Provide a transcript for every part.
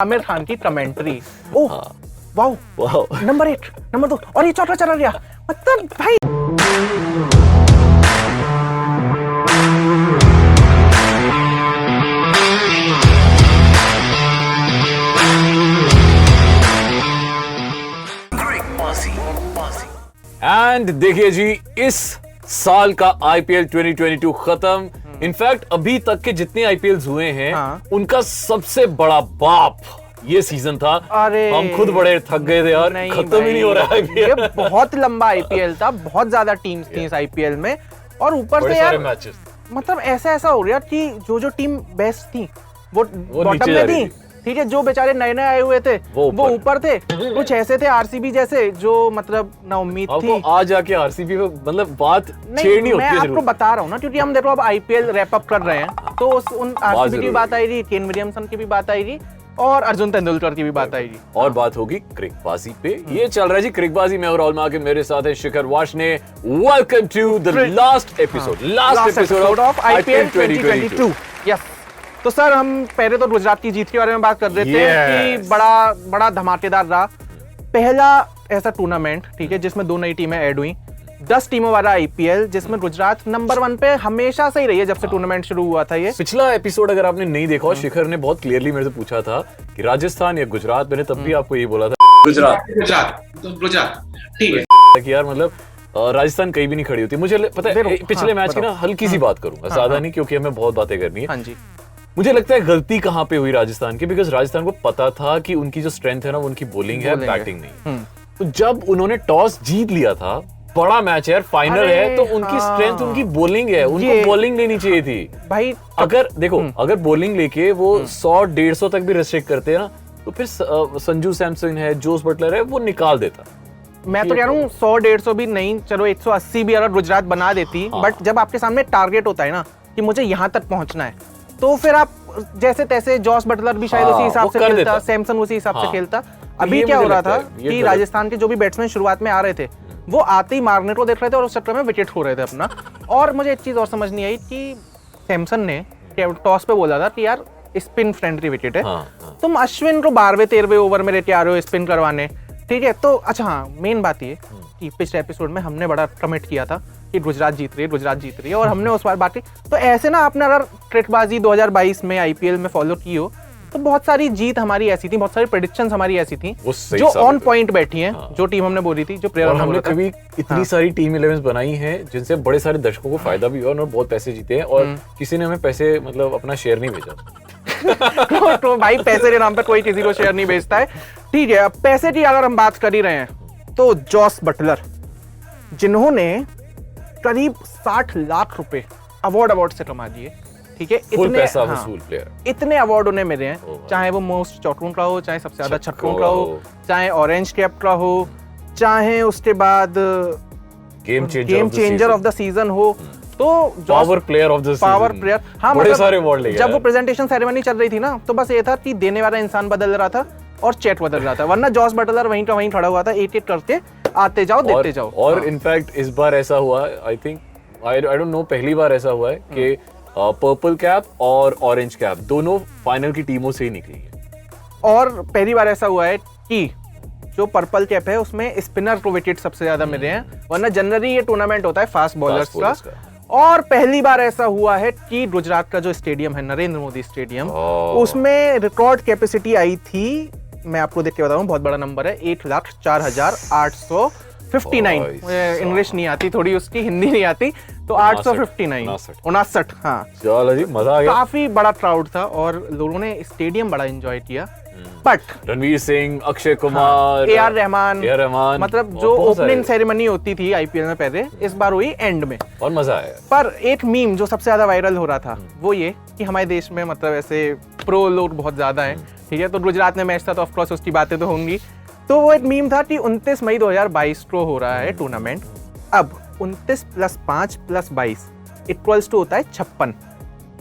आमिर खान की commentary. Oh wow wow, number 1 number 2 और ये चौथा चला गया, मतलब भाई एंड देखिए जी, इस साल का आईपीएल 2022 खत्म। इनफैक्ट अभी तक के जितने आईपीएल हुए हैं उनका सबसे बड़ा बाप ये सीजन था। अरे हम खुद बड़े थक गए थे यार, खत्म ही नहीं हो रहा है ये बहुत लंबा आईपीएल था, बहुत ज्यादा टीम्स थी इस आईपीएल में, और ऊपर से यार मतलब ऐसा हो रहा कि जो टीम बेस्ट थी वो बॉटम में थी, ठीक है, जो बेचारे नए नए आए हुए थे वो ऊपर थे, कुछ ऐसे थे आरसीबी जैसे जो मतलब ना उम्मीद थी। आज जाके आरसीबी में मतलब बात छेड़नी होती है। मैं आपको बता रहा हूँ ना, क्योंकि हम देखो अब आईपीएल रैप अप कर रहे हैं तो उन आरसीबी की बात आएगी, केन विलियमसन की भी बात आएगी और अर्जुन तेंदुलकर की भी बात आएगी, और बात होगी क्रिकबाजी पे। ये चल रहा है जी क्रिकबाजी में, और ऑल के मेरे साथ है Shikhar Washne. Welcome to the last episode of IPL 2022। Yes, तो सर हम पहले तो गुजरात की जीत के बारे में बात कर रहे थे कि बड़ा धमाकेदार रहा पहला ऐसा टूर्नामेंट, ठीक है, जिसमें 2 नई टीमें ऐड हुई, 10 टीमों वाला आईपीएल जिसमें गुजरात नंबर 1 पे हमेशा से ही रही है जब से टूर्नामेंट शुरू हुआ था। ये पिछला एपिसोड अगर आपने नहीं देखा, शिखर ने बहुत क्लियरली मेरे से पूछा था कि राजस्थान या गुजरात, मैंने तब भी आपको ये बोला था गुजरात, ठीक है कि यार मतलब राजस्थान कहीं भी नहीं खड़ी होती। मुझे पता है पिछले मैच की ना हल्की सी बात करूंगा, ज्यादा नहीं, क्योंकि हमें बहुत बातें करनी है। हाँ जी, मुझे लगता है गलती कहां पे हुई राजस्थान की, बिकॉज राजस्थान को पता था कि उनकी जो स्ट्रेंथ है ना वो उनकी बॉलिंग है, बैटिंग नहीं। तो जब उन्होंने टॉस जीत लिया था, बड़ा मैच है यार, फाइनल है, तो उनकी स्ट्रेंथ उनकी बॉलिंग है, उनको बॉलिंग लेनी चाहिए थी भाई। अगर देखो अगर बॉलिंग लेके वो 100-150 तक भी रिस्ट्रिक्ट करते हैं ना, तो फिर संजू सैमसन है, जोस बटलर है, वो निकाल देता। मैं तो कह रहा हूँ 100-150 भी नहीं, चलो 180 भी अगर गुजरात बना देती, बट जब आपके सामने टारगेट होता है ना कि मुझे यहाँ तक पहुंचना है, तो फिर आप जैसे तैसे, जॉस बटलर भी शायद उसी हिसाब से खेलता, सैमसन उसी हिसाब से खेलता। अभी क्या हो रहा था कि राजस्थान के जो भी बैट्समैन शुरुआत में आ रहे थे वो आते ही मारने को देख रहे थे और उस चक्कर में विकेट खो रहे थे अपना। और मुझे एक चीज और समझ नहीं आई कि सैमसन ने टॉस पे बोला था कि यार स्पिन फ्रेंडली विकेट है, तुम अश्विन को 12वें-13वें ओवर में लेके आ रहे हो स्पिन करवाने, ठीक है। तो अच्छा हाँ, मेन बात ये कि पिछले एपिसोड में हमने बड़ा कमेंट किया था कि गुजरात जीत रही है और हमने उस बार बात की। तो ऐसे ना आपने अगर क्रिकेटबाजी 2022 में आईपीएल में फॉलो की हो तो बहुत सारी जीत हमारी ऐसी थी, बहुत सारी प्रेडिक्शंस हमारी ऐसी थी जो ऑन पॉइंट बैठी हैं। जो टीम हमने बोली थी, जो प्लेयर हमने कभी इतनी सारी टीम 11 बनाई हैं जिनसे बड़े सारे दर्शकों को फायदा भी हुआ और बहुत पैसे जीते हैं, और किसी ने हमें पैसे मतलब अपना शेयर नहीं भेजा। तो भाई पैसे के नाम पे कोई किसी को शेयर नहीं भेजता है, ठीक है। अब पैसे की अगर हम बात कर ही रहे हैं तो जॉस बटलर, जिन्होंने करीब 60 लाख रुपए अवार्ड से कमा दिए, ठीक है, इतने पैसा वसूल प्लेयर, इतने अवार्ड उन्हें मिले हैं, चाहे वो मोस्ट चौकों का हो, चाहे सबसे ज्यादा छक्कों का हो, चाहे ऑरेंज कैप का हो, चाहे उसके बाद game changer of the season हो, तो power player of the season, power player, हाँ, बड़े सारे अवार्ड ले गया। जब वो प्रेजेंटेशन सेरेमनी चल रही थी ना, तो बस ये था कि देने वाला इंसान बदल रहा था और चैट बदल रहा था, वरना जॉस बटलर वहीं का वहीं खड़ा हुआ था, एक करके आते जाओ देते जाओ। और इनफैक्ट इस बार ऐसा हुआ, I think I don't know, पहली बार ऐसा हुआ है कि पर्पल कैप और ऑरेंज कैप दोनों फाइनल की टीमों से ही निकली है। और पहली बार ऐसा हुआ है कि जो पर्पल कैप है उसमें स्पिनर को विकेट सबसे ज्यादा मिले हैं, वरना जनरली ये टूर्नामेंट होता है फास्ट बॉलर्स का। और पहली बार ऐसा हुआ है कि गुजरात का जो स्टेडियम है, नरेंद्र मोदी स्टेडियम, उसमें रिकॉर्ड कैपेसिटी आई थी, मैं आपको देख के बताऊं, बहुत बड़ा नंबर है, 1,04,859। इंग्लिश नहीं आती थोड़ी, उसकी हिंदी नहीं आती, तो 859, हाँ, चलो जी, मजा आ गया। काफी बड़ा क्राउड था और लोगों ने स्टेडियम बड़ा एंजॉय किया। बट रणवीर सिंह, अक्षय कुमार, AR रहमान, मतलब जो ओपनिंग सेरेमनी होती थी आईपीएल में पहले, इस बार हुई एंड में, और मजा आया। पर एक मीम जो सबसे ज्यादा वायरल हो रहा था वो ये कि हमारे देश में मतलब ऐसे प्रो लोग बहुत ज्यादा हैं, ठीक है, तो गुजरात में मैच था तो ऑफकोर्स उसकी बातें तो होंगी। तो वो एक मीम था कि 29 मई 2022 को हो रहा है टूर्नामेंट, अब 29 + 5 + 22 इक्वल्स टू होता है 56।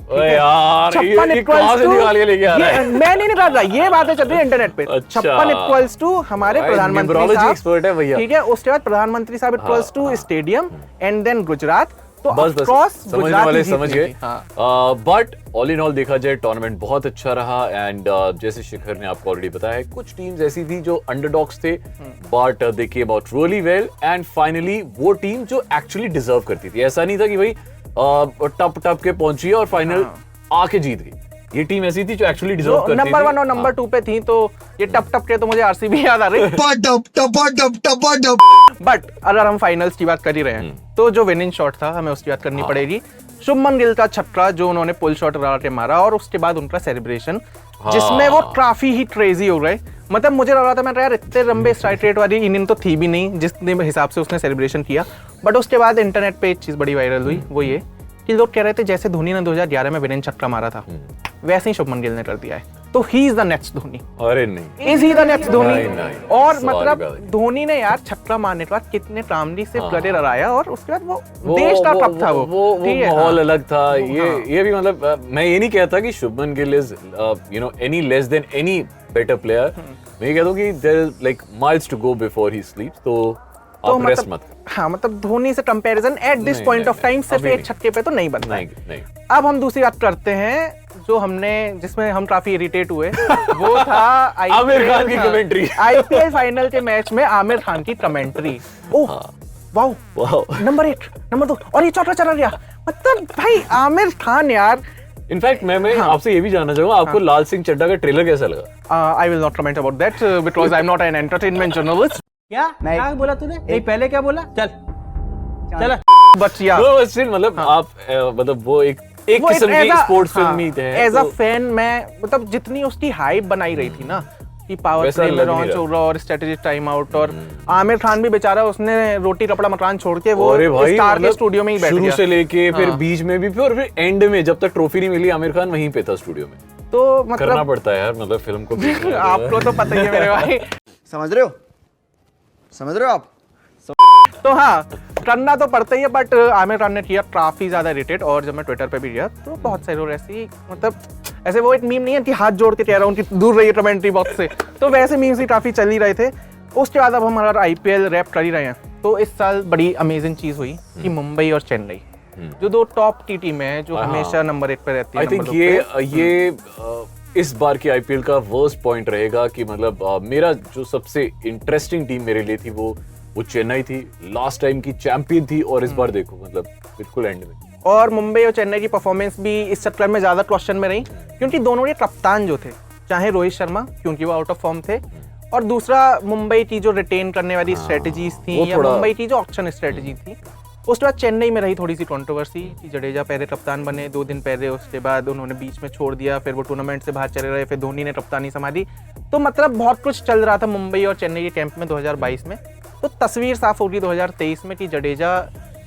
यार 56 इक्वल्स टू, मैं नहीं निकाल रहा, ये बातें चल रही है इंटरनेट पे। 56 इक्वल्स टू हमारे प्रधानमंत्री साहब, एक्सपर्ट है भैया, ठीक है, उसके बाद प्रधानमंत्री साहब equals to stadium, and then Gujarat, तो बस क्रॉस समझने वाले समझ गए। हाँ। बट ऑल इन ऑल देखा जाए टूर्नामेंट बहुत अच्छा रहा एंड जैसे शिखर ने आपको ऑलरेडी बताया है कुछ टीम्स ऐसी थी जो अंडरडॉग्स थे but they came out really well and finally वो टीम जो एक्चुअली डिजर्व करती थी। ऐसा नहीं था कि भाई टप टप के पहुंची और फाइनल आके जीत गई। ये टीम ऐसी थी जो एक्चुअली डिजर्व करती थी। नंबर 1 और नंबर 2 पे थी, तो ये टप टप के तो मुझे आरसीबी याद आ रही है। बट अगर हम फाइनल्स की बात कर ही रहे हैं तो जो विनिंग शॉट था हमें उसकी बात करनी पड़ेगी। शुभमन गिल का छक्का जो उन्होंने पुल शॉट लगा के मारा और उसके बाद उनका सेलिब्रेशन जिसमें वो काफी ही क्रेजी हो गए। मतलब मुझे लग रहा था, मैं यार इतने लंबे स्ट्राइक रेट वाली इनिंग तो थी भी नहीं जितने हिसाब से उसने सेलिब्रेशन किया। बट उसके बाद इंटरनेट पे एक चीज बड़ी वायरल हुई, वो ये कि लोग कह रहे थे जैसे धोनी ने 2011 में विनिंग छक्का मारा था वैसे ही शुभमन गिल ने कर दिया है, तो he is the next Dhoni. अरे नहीं, is he the next Dhoni. नहीं। और Sorry मतलब brother। धोनी ने यार छक्का मारने के बाद कितने कामली से गले लड़ाया और उसके बाद वो देश का कप था। वो ठीक है, माहौल अलग था। ये भी मतलब मैं ये नहीं कहता कि Shubman Gill is any less than any better player. मैं ये कहता हूँ कि there is like miles to go before he sleeps, तो आप रेस्ट मत। हाँ, मतलब धोनी से comparison at this point of time सिर्फ एक छक्के पे तो नहीं बनता। नहीं। अब हम दूसरी बात करते हैं जो जिसमें हम काफी इरिटेट हुए, वो था आमिर खान की कमेंट्री। आईपीएल फाइनल के मैच में आमिर खान की commentary. Oh wow, number 1 number 2 और ये चौथा चला गया। मतलब भाई आमिर खान यार। इनफैक्ट मैं आपसे ये भी जानना चाहूंगा, आपको लाल सिंह चड्ढा का ट्रेलर कैसा लगा? I will not comment about that because I am not an entertainment journalist. क्या बोला तूने? नहीं, पहले क्या बोला? चल बट या मतलब आप मतलब वो एक किस्म की स्पोर्ट्स फिल्म ही थे। एज अ फैन मैं मतलब जितनी उसकी हाइप बनाई रही थी ना कि पावर प्ले में लॉन्च हो रहा और स्ट्रेटेजिक टाइम आउट, और आमिर खान भी बेचारा उसने रोटी कपड़ा मकान छोड़ के वो स्टार के स्टूडियो में ही बैठ गया शुरू से लेके फिर बीच में भी और फिर एंड में जब तक ट्रॉफी नहीं मिली आमिर खान वहीं पे था स्टूडियो में। तो मतलब करना पड़ता है यार, मतलब फिल्म को आपको तो पता ही है मेरे भाई। समझ रहे हो आप? तो हाँ, करना तो पड़ता ही है। बट आमिर खान ने किया काफी ज्यादा इरिटेट, और जब मैं ट्विटर पे भी गया तो बहुत सारे लोग ऐसी मतलब ऐसे वो एक मीम नहीं है कि हाथ जोड़ के कह रहा हूँ कि दूर रहिए कमेंट्री बॉक्स से, तो वैसे मीम्स ही काफी चल ही रहे थे। उसके बाद अब हम हमारा आईपीएल रैप कर ही रहे हैं, तो इस साल बड़ी अमेजिंग चीज हुई कि मुंबई और चेन्नई जो दो टॉप की टीमें हैं जो हमेशा नंबर 1 पे रहती है। आई थिंक ये इस बार की आईपीएल का वर्स्ट पॉइंट रहेगा कि मतलब मेरा जो सबसे इंटरेस्टिंग टीम मेरे लिए थी वो चेन्नई थी। लास्ट टाइम की चैंपियन थी और इस बार देखो मतलब बिल्कुल एंड में। और मुंबई और चेन्नई की परफॉर्मेंस भी इस चक्कर में ज्यादा क्वेश्चन में रही क्योंकि दोनों के कप्तान जो थे, चाहे रोहित शर्मा क्योंकि वो आउट ऑफ फॉर्म थे, और दूसरा मुंबई की जो रिटेन करने वाली स्ट्रेटजीज थी या मुंबई की जो ऑक्शन स्ट्रेटजी थी। उसके बाद चेन्नई में रही थोड़ी सी कंट्रोवर्सी कि जडेजा पहले कप्तान बने 2 दिन पहले, उसके बाद उन्होंने बीच में छोड़ दिया, फिर वो टूर्नामेंट से बाहर चले रहे, फिर धोनी ने कप्तानी संभाली। तो मतलब बहुत कुछ चल रहा था मुंबई और चेन्नई के कैंप में 2022 में। तो तस्वीर साफ होगी 2023 में कि जडेजा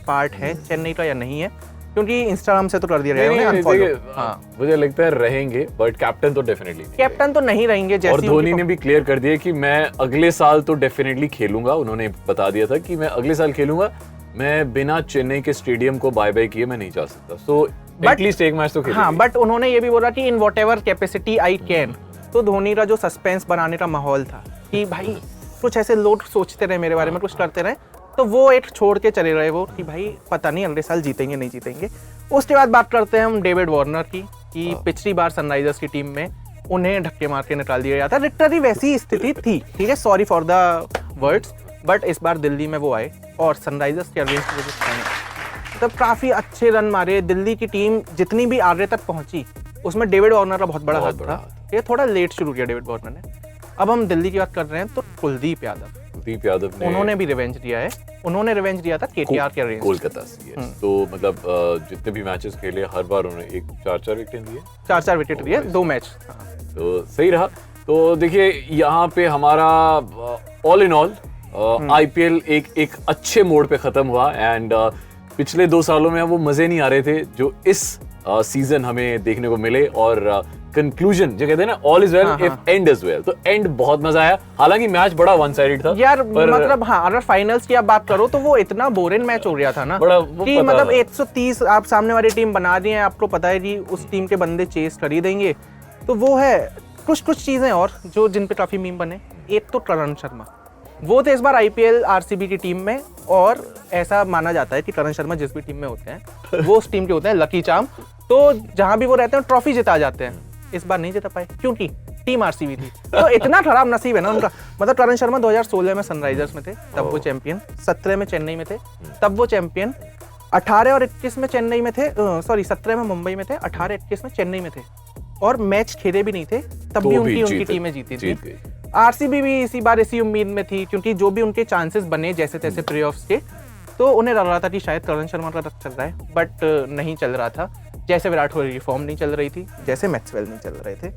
पार्ट है चेन्नई का या नहीं है, क्योंकि इंस्टाग्राम से तो कर दिया गया है अनफॉलो। हाँ, मुझे लगता है रहेंगे, बट कैप्टन तो डेफिनेटली कैप्टन तो नहीं रहेंगे। जैसे और धोनी ने भी क्लियर कर दिया कि मैं अगले साल तो डेफिनेटली खेलूंगा। उन्होंने बता दिया था कि मैं अगले साल खेलूंगा, मैं बिना चेन्नई के स्टेडियम को बाय बाय किए मैं नहीं जा सकता। सो एटलीस्ट एक मैच तो खेलेंगे। हाँ, बट उन्होंने ये भी बोला कि in whatever capacity I can. तो धोनी का जो सस्पेंस बनाने का माहौल था कि भाई कुछ ऐसे लोग सोचते रहे मेरे बारे में, कुछ करते रहे, तो वो एक छोड़ के चले रहे वो कि भाई पता नहीं अगले साल जीतेंगे नहीं जीतेंगे। उसके बाद बात करते हैं हम डेविड वार्नर की कि पिछली बार सनराइजर्स की टीम में उन्हें धक्के मार के निकाल दिया गया था। लिटरली वैसी स्थिति थी, ठीक है, sorry for the words, but इस बार दिल्ली में वो आए और सनराइजर्स के अगेंस्ट मतलब काफी अच्छे रन मारे। दिल्ली की टीम जितनी भी आगे तक पहुंची उसमें डेविड वार्नर का बहुत बड़ा हाथ था। ये थोड़ा लेट शुरू किया डेविड वार्नर ने। अब हम दिल्ली की बात कर रहे हैं तो कुलदीप यादव ने उन्होंने भी रिवेंज दिया है। उन्होंने रिवेंज दिया था केटीआर के अगेंस्ट कोलकाता से। तो मतलब जितने भी मैचेस खेले हर बार उन्होंने 4-4 विकेट दिए, 4-4 विकेट दिए 2 मैच, तो सही रहा। तो देखिए यहाँ पे हमारा ऑल इन ऑल आईपीएल एक अच्छे मोड पे खत्म हुआ एंड पिछले 2 सालों में वो मजे नहीं आ रहे थे जो इस सीजन हमें देखने को मिले। और कंक्लूजन जो कहते हैं ना, all is well if and is well, तो एंड बहुत मजा आया। हालांकि मैच बड़ा वन साइडेड था यार, मतलब हाँ, अगर फाइनल्स की आप बात करो तो वो इतना बोरिंग मैच हो गया था ना कि मतलब 130 आप सामने वाली टीम बना दी है, आपको पता है कि उस टीम के बंदे चेस कर ही देंगे। तो वो है कुछ चीजें और जो जिन पे काफी मीम बने। एक तो करण शर्मा, वो थे इस बार आईपीएल आरसीबी की टीम में, और ऐसा माना जाता है कि करण शर्मा जिस भी टीम में होते हैं वो उस टीम के होते हैं लकी चार्म, तो जहां भी वो रहते हैं ट्रॉफी जिता जाते हैं। इस बार नहीं जिता पाए क्योंकि टीम आरसीबी थी, तो इतना खराब नसीब है ना उनका। मतलब करण शर्मा 2016 में सनराइजर्स में थे, तब वो चैंपियन, 17 में चेन्नई में थे, तब वो चैंपियन, 18 और 21 में चेन्नई में थे, सॉरी 17 में मुंबई में थे, 18-21 में चेन्नई में थे, और मैच खेले भी नहीं थे, तब भी उनकी टीमें जीती थी। आरसीबी भी इसी बार इसी उम्मीद में थी, क्योंकि जो भी उनके चांसेस बने जैसे तैसे प्लेऑफ्स के, तो उन्हें लग रहा था कि शायद करण शर्मा का चल रहा है, बट नहीं चल रहा था। जैसे विराट कोहली की फॉर्म नहीं चल रही थी, जैसे मैक्सवेल नहीं चल रहे थे।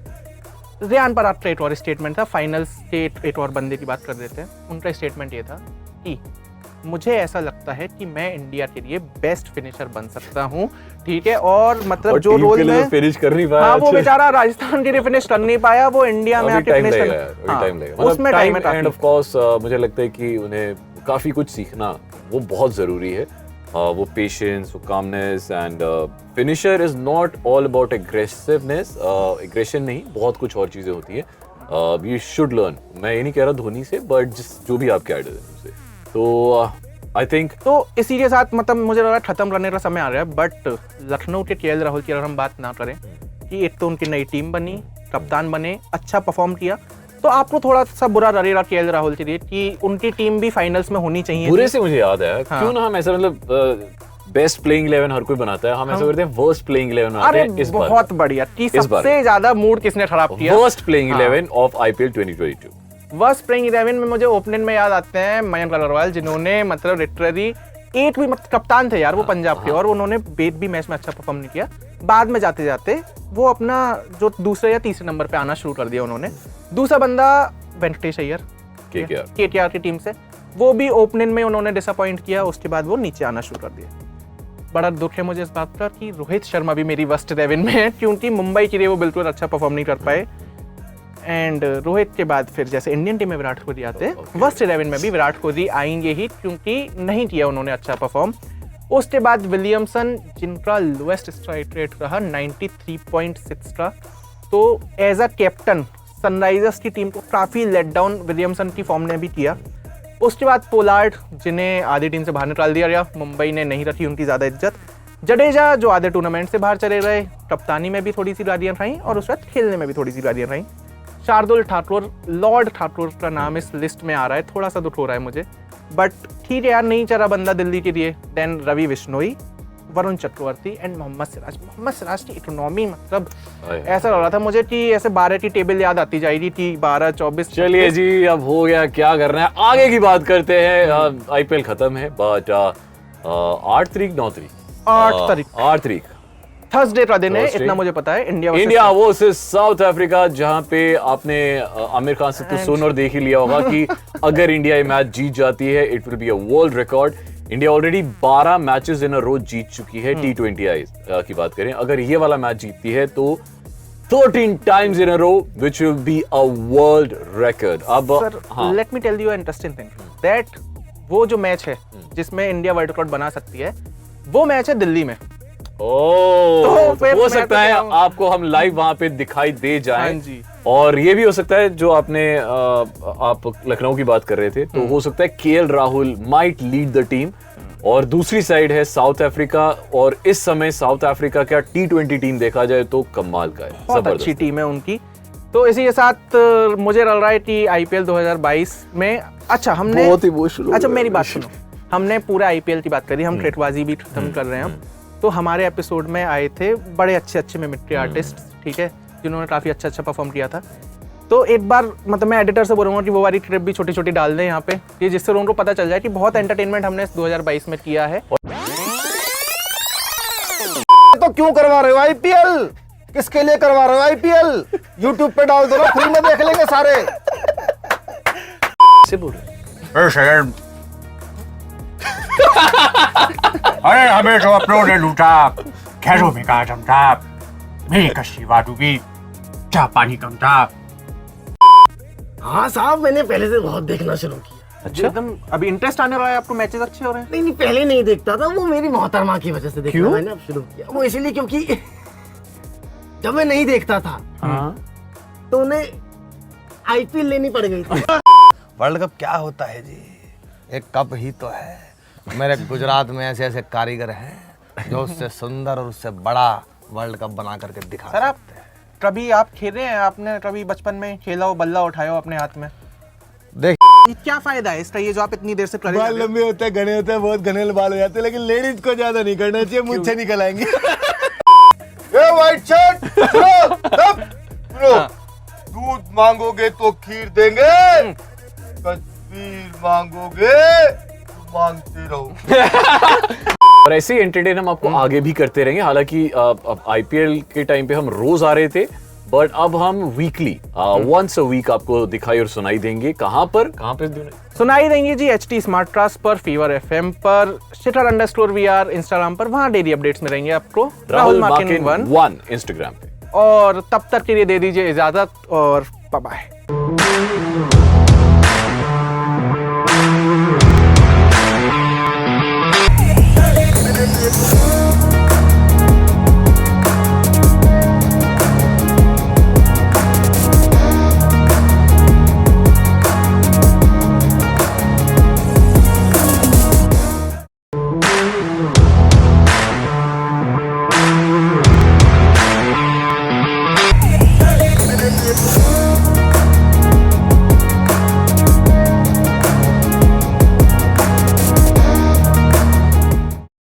रेयान पराग का एक और स्टेटमेंट था, फाइनल्स के एक और बंदे की बात कर देते हैं। उनका स्टेटमेंट ये था कि मुझे ऐसा लगता है कि मैं इंडिया के लिए बेस्ट फिनिशर बन सकता हूँ, ठीक है, और मतलब जो रोल में फिनिश कर नहीं पाया, हाँ, वो बेचारा राजस्थान के लिए फिनिश कर नहीं पाया, वो इंडिया में आके फिनिश कर, उसमें टाइम है। एंड ऑफ कोर्स मुझे लगता है कि उन्हें काफी कुछ सीखना वो बहुत जरूरी है। वो पेशेंस, वो calmness, and finisher is not all about aggressiveness, aggression नहीं, बहुत कुछ और चीजें होती है। यू शुड लर्न, मैं ये नहीं कह रहा धोनी से, बट जो भी आपके आइडल है उनसे। तो आई थिंक तो इसी के साथ मतलब मुझे लग रहा है खत्म करने का समय आ रहा है। बट लखनऊ के केएल राहुल की अगर हम बात ना करें कि एक तो उनकी नई टीम बनी, कप्तान बने, अच्छा परफॉर्म किया, तो आपको थोड़ा सा बुरा लगेगा केएल राहुल के लिए कि उनकी टीम भी फाइनल्स में होनी चाहिए। बुरे से मुझे याद है, क्यों ना हम ऐसा मतलब बेस्ट प्लेइंग 11 हर कोई बनाता है, हम ऐसा करते हैं वर्स्ट प्लेइंग 11 बनाते हैं इस बार। बहुत बढ़िया कि सबसे ज्यादा मूड किसने खराब किया, worst playing 11 of IPL 2022। Worst playing 11 में मुझे ओपनिंग में याद आते हैं मयंक अग्रवाल, जिन्होंने मतलब लिटरली एक भी मतलब कप्तान थे यार वो पंजाब के, और उन्होंने एक भी मैच में अच्छा परफॉर्म नहीं किया। बाद में जाते जाते वो अपना जो दूसरे या तीसरे नंबर पे आना शुरू कर दिया उन्होंने। दूसरा बंदा वेंकटेश अय्यर केकेआर की टीम से, वो भी ओपनिंग में उन्होंने डिसअपॉइंट किया, उसके बाद वो नीचे आना शुरू कर दिया। बड़ा दुख है मुझे इस बात का कि रोहित शर्मा भी मेरी वर्स्ट 11 में है, क्योंकि मुंबई के लिए वो बिल्कुल अच्छा परफॉर्म नहीं कर पाए। एंड रोहित के बाद फिर जैसे इंडियन टीम में विराट कोहली आते हैं, वर्स्ट 11 में भी विराट कोहली आएंगे ही, क्योंकि नहीं किया उन्होंने अच्छा परफॉर्म। उसके बाद विलियमसन, जिनका लोएस्ट स्ट्राइक रेट रहा 93.6 का, तो एज अ कैप्टन सनराइजर्स की टीम को काफ़ी लेट डाउन विलियमसन की फॉर्म ने भी किया। उसके बाद पोलार्ड, जिन्हें आधी टीम से बाहर निकाल दिया गया, मुंबई ने नहीं रखी उनकी ज़्यादा इज्जत। जडेजा, जो आधे टूर्नामेंट से बाहर चले गए, कप्तानी में भी थोड़ी सी गालियाँ खाई, और उस वक्त खेलने में भी थोड़ी सी गालियाँ खाई। शार्दुल ठाकुर, लॉर्ड ठाकुर का नाम इस लिस्ट में आ रहा है, थोड़ा सा दुख हो रहा है मुझे, बट ठीक है यार, नहीं चला बंदा दिल्ली के लिए। Then Ravi Bishnoi, Varun Chakravarthy and Mohammed Siraj. मोहम्मद सिराज की इकोनॉमी मतलब ऐसा लग रहा था मुझे कि ऐसे 12 की टेबल याद आती जाएगी कि 12, 24। चलिए जी, अब हो गया, क्या करना है, आगे की बात करते हैं। आईपीएल खत्म है, बट 8 तारीख 9 तारीख 8 तारीख थर्सडे का दिन है, इतना मुझे पता है। इंडिया वर्सेस साउथ अफ्रीका, जहां पे आपने आमिर खान से तो सुन और देख ही लिया होगा कि अगर इंडिया ये मैच जीत जाती है, it will be a world record. India already 12 matches in a row जीत चुकी है T20 की बात करें। अगर ये वाला मैच जीतती है तो 13 times in a row, which will be a world record. अब let me tell you interesting thing that वो जो मैच है जिसमें इंडिया वर्ल्ड रिकॉर्ड बना सकती है, वो मैच है दिल्ली में। तो हो सकता है आपको हम लाइव वहां पे दिखाई दे जाएं। और ये भी हो सकता है जो आपने आप लखनऊ की बात कर रहे थे, तो हो सकता है KL Rahul might lead the team, और दूसरी साइड है साउथ अफ्रीका। और इस समय साउथ अफ्रीका का T20 टीम देखा जाए तो कमाल का है, बहुत अच्छी टीम है उनकी। तो इसी के साथ मुझे लग रहा है कि आईपीएल 2022 में अच्छा हमने बहुत इमोशनल, अच्छा मेरी बात सुनो, हमने पूरा आईपीएल की बात करी, हम क्रिकेटबाजी भी खत्म कर रहे हैं हम। तो हमारे एपिसोड में आए थे बड़े अच्छे मिमिक्री आर्टिस्ट, ठीक है, जिन्होंने काफी अच्छा परफॉर्म किया था। तो एक बार मतलब मैं एडिटर से बोलूंगा कि वो वाली क्लिप भी छोटी डाल दें यहाँ पे, कि जिससे उनको पता चल जाए कि बहुत एंटरटेनमेंट हमने 2022 में किया है। तो क्यों करवा रहे हो आईपीएल? किसके लिए करवा रहे हो आईपीएल? यूट्यूब पे डाल दो ना, फ्री में देख लेंगे सारे। से बोल अरे हमें तो अपनों ने लूटा, खैरों में कहा जमता, मेरी कश्ती डूबी, क्या पानी कम था। हाँ साहब, मैंने पहले से बहुत देखना शुरू किया। अच्छा, एकदम अभी इंटरेस्ट आने रहा है आपको, मैचेस अच्छे हो रहे हैं? नहीं, पहले नहीं देखता था, वो मेरी मोहतरमा की वजह से देखना मैंने अब शुरू किया। वो इसलिए क्योंकि जब मैं नहीं देखता था तो उन्हें आईपीएल लेनी पड़ गई थी। वर्ल्ड कप क्या होता है जी? एक कप ही तो है। मेरे गुजरात में ऐसे ऐसे कारीगर हैं जो उससे सुंदर और उससे बड़ा वर्ल्ड कप बना करके दिखा सर आप सकते हैं। कभी आप खेले हैं, आपने कभी बचपन में खेला हो, बल्ला उठाया हो अपने हाथ में? देख ये क्या फायदा है इसका, ये जो आप इतनी देर से कर रहे बाल हैं? लंबे होते हैं, घने होते हैं, बहुत घने बाल हो जाते हैं, लेकिन लेडीज को ज्यादा नहीं करना चाहिए, मुझसे निकल आएंगे। ए वाइट शर्ट, सुनो, दूध मांगोगे तो खीर देंगे, तस्वीर मांगोगे तो मांगते रहो। और ऐसे ही एंटरटेन हम आपको आगे भी करते रहेंगे। हालांकि अब आईपीएल के टाइम पे हम रोज आ रहे थे, बट अब हम वीकली वंस अ वीक आपको दिखाई और सुनाई देंगे। कहां पे सुनाई देंगे जी HT स्मार्टकास्ट पर, फीवर FM पर, shitter_VR इंस्टाग्राम पर, वहां डेली अपडेट्स में रहेंगे आपको राहुल मार्किन 1 इंस्टाग्राम पे। और तब तक के लिए दे दीजिए इजाजत और बाय बाय।